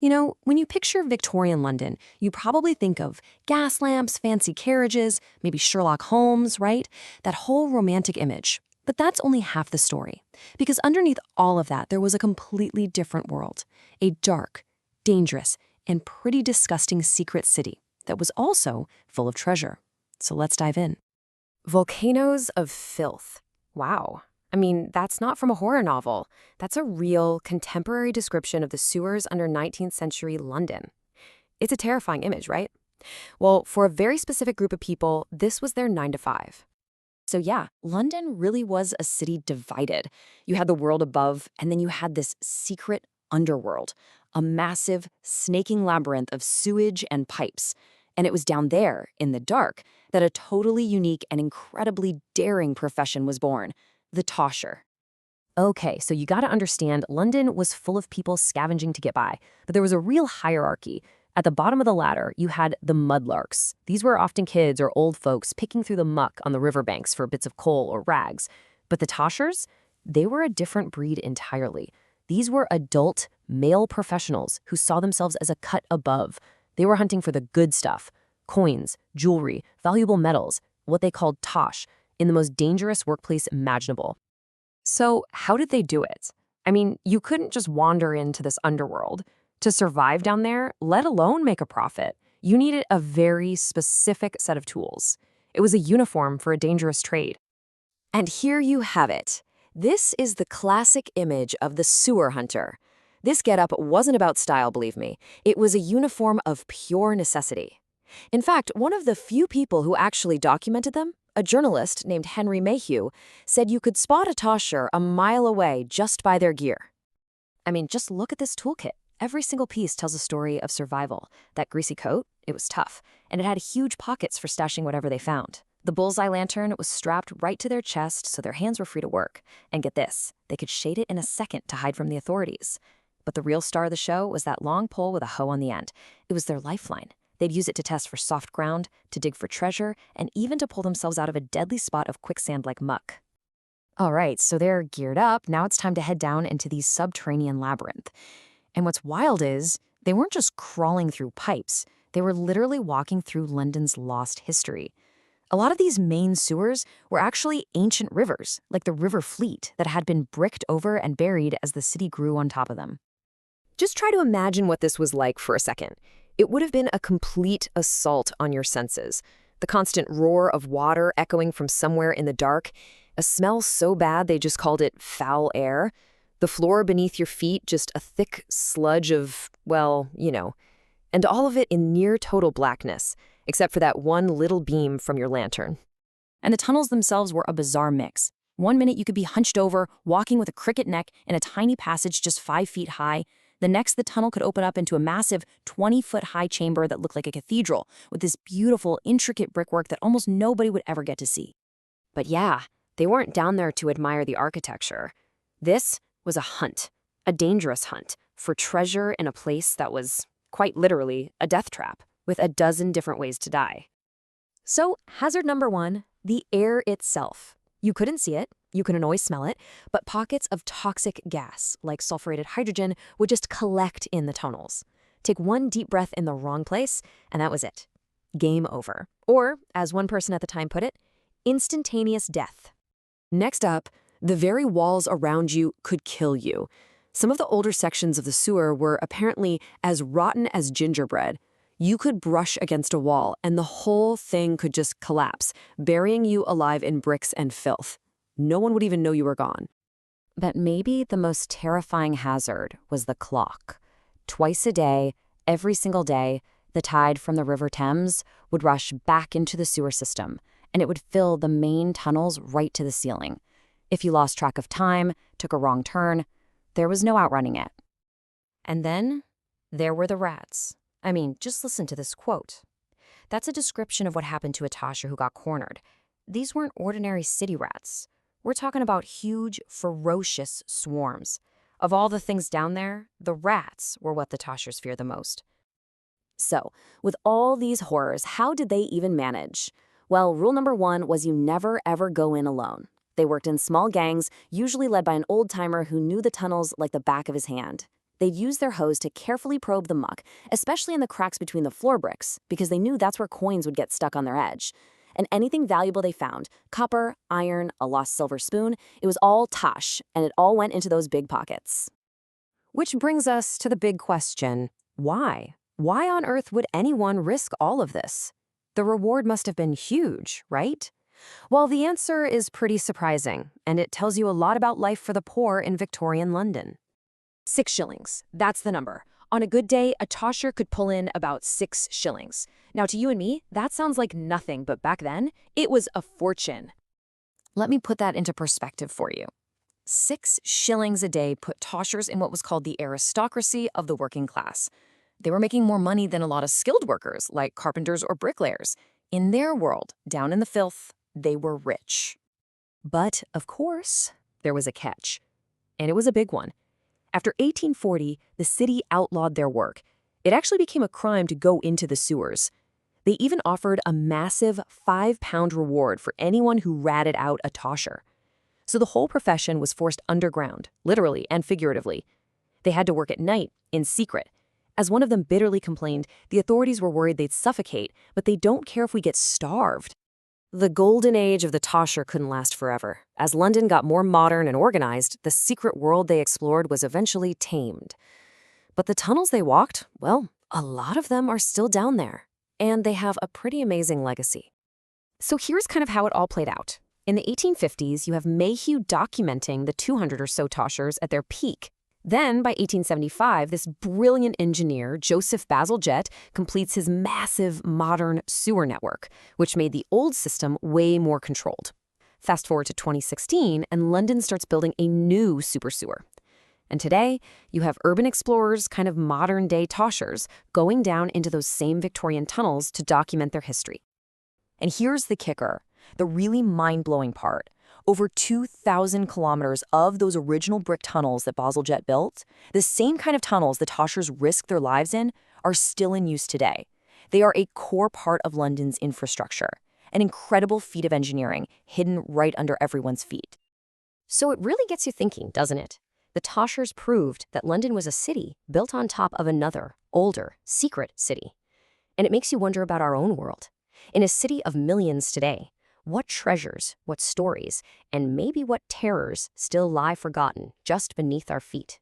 You know, when you picture Victorian London, you probably think of gas lamps, fancy carriages, maybe Sherlock Holmes, right? That whole romantic image. But that's only half the story. Because underneath all of that, there was a completely different world. A dark, dangerous, and pretty disgusting secret city that was also full of treasure. So let's dive in. Volcanoes of filth. Wow. I mean, that's not from a horror novel. That's a real, contemporary description of the sewers under 19th century London. It's a terrifying image, right? Well, for a very specific group of people, this was their 9 to 5. So yeah, London really was a city divided. You had the world above, and then you had this secret underworld, a massive, snaking labyrinth of sewage and pipes. And it was down there, in the dark, that a totally unique and incredibly daring profession was born, the tosher. Okay, so you gotta understand, London was full of people scavenging to get by, but there was a real hierarchy. At the bottom of the ladder, you had the Mudlarks. These were often kids or old folks picking through the muck on the riverbanks for bits of coal or rags. But the Toshers, they were a different breed entirely. These were adult, male professionals who saw themselves as a cut above. They were hunting for the good stuff, coins, jewelry, valuable metals, what they called tosh, in the most dangerous workplace imaginable. So how did they do it? I mean, you couldn't just wander into this underworld. To survive down there, let alone make a profit, you needed a very specific set of tools. It was a uniform for a dangerous trade. And here you have it. This is the classic image of the sewer hunter. This getup wasn't about style, believe me. It was a uniform of pure necessity. In fact, one of the few people who actually documented them, a journalist named Henry Mayhew, said you could spot a tosher a mile away just by their gear. I mean, just look at this toolkit. Every single piece tells a story of survival. That greasy coat, it was tough, and it had huge pockets for stashing whatever they found. The bullseye lantern was strapped right to their chest so their hands were free to work. And get this, they could shade it in a second to hide from the authorities. But the real star of the show was that long pole with a hoe on the end. It was their lifeline. They'd use it to test for soft ground, to dig for treasure, and even to pull themselves out of a deadly spot of quicksand like muck. All right, so they're geared up. Now it's time to head down into the subterranean labyrinth. And what's wild is, they weren't just crawling through pipes. They were literally walking through London's lost history. A lot of these main sewers were actually ancient rivers, like the River Fleet, that had been bricked over and buried as the city grew on top of them. Just try to imagine what this was like for a second. It would have been a complete assault on your senses. The constant roar of water echoing from somewhere in the dark, a smell so bad they just called it foul air. The floor beneath your feet just a thick sludge of, well, you know. And all of it in near total blackness, except for that one little beam from your lantern. And the tunnels themselves were a bizarre mix. One minute you could be hunched over, walking with a cricket neck in a tiny passage just 5 feet high. The next, the tunnel could open up into a massive 20-foot-high chamber that looked like a cathedral, with this beautiful, intricate brickwork that almost nobody would ever get to see. But yeah, they weren't down there to admire the architecture. This was a hunt, a dangerous hunt, for treasure in a place that was, quite literally, a death trap, with a dozen different ways to die. So, hazard number 1, the air itself. You couldn't see it, you couldn't always smell it, but pockets of toxic gas, like sulfurated hydrogen, would just collect in the tunnels. Take one deep breath in the wrong place, and that was it. Game over. Or, as one person at the time put it, instantaneous death. Next up, the very walls around you could kill you. Some of the older sections of the sewer were apparently as rotten as gingerbread. You could brush against a wall, and the whole thing could just collapse, burying you alive in bricks and filth. No one would even know you were gone. But maybe the most terrifying hazard was the clock. Twice a day, every single day, the tide from the River Thames would rush back into the sewer system, and it would fill the main tunnels right to the ceiling. If you lost track of time, took a wrong turn, there was no outrunning it. And then there were the rats. I mean, just listen to this quote. That's a description of what happened to a tosher who got cornered. These weren't ordinary city rats. We're talking about huge, ferocious swarms. Of all the things down there, the rats were what the toshers feared the most. So, with all these horrors, how did they even manage? Well, rule number 1 was you never ever go in alone. They worked in small gangs, usually led by an old-timer who knew the tunnels like the back of his hand. They'd use their hose to carefully probe the muck, especially in the cracks between the floor bricks, because they knew that's where coins would get stuck on their edge. And anything valuable they found, copper, iron, a lost silver spoon, it was all tosh, and it all went into those big pockets. Which brings us to the big question, why? Why on earth would anyone risk all of this? The reward must have been huge, right? Well, the answer is pretty surprising, and it tells you a lot about life for the poor in Victorian London. 6 shillings. That's the number. On a good day, a tosher could pull in about 6 shillings. Now, to you and me, that sounds like nothing, but back then, it was a fortune. Let me put that into perspective for you. 6 shillings a day put Toshers in what was called the aristocracy of the working class. They were making more money than a lot of skilled workers, like carpenters or bricklayers. In their world, down in the filth, they were rich. But, of course, there was a catch. And it was a big one. After 1840, the city outlawed their work. It actually became a crime to go into the sewers. They even offered a massive £5 reward for anyone who ratted out a tosher. So the whole profession was forced underground, literally and figuratively. They had to work at night, in secret. As one of them bitterly complained, the authorities were worried they'd suffocate, but they don't care if we get starved. The golden age of the tosher couldn't last forever. As London got more modern and organized, the secret world they explored was eventually tamed. But the tunnels they walked, well, a lot of them are still down there. And they have a pretty amazing legacy. So here's kind of how it all played out. In the 1850s, you have Mayhew documenting the 200 or so toshers at their peak. Then, by 1875, this brilliant engineer, Joseph Bazalgette, completes his massive modern sewer network, which made the old system way more controlled. Fast forward to 2016, and London starts building a new super sewer. And today, you have urban explorers, kind of modern-day toshers, going down into those same Victorian tunnels to document their history. And here's the kicker, the really mind-blowing part. Over 2,000 kilometers of those original brick tunnels that Bazalgette built, the same kind of tunnels the Toshers risked their lives in, are still in use today. They are a core part of London's infrastructure, an incredible feat of engineering hidden right under everyone's feet. So it really gets you thinking, doesn't it? The Toshers proved that London was a city built on top of another, older, secret city. And it makes you wonder about our own world. In a city of millions today, what treasures, what stories, and maybe what terrors still lie forgotten just beneath our feet?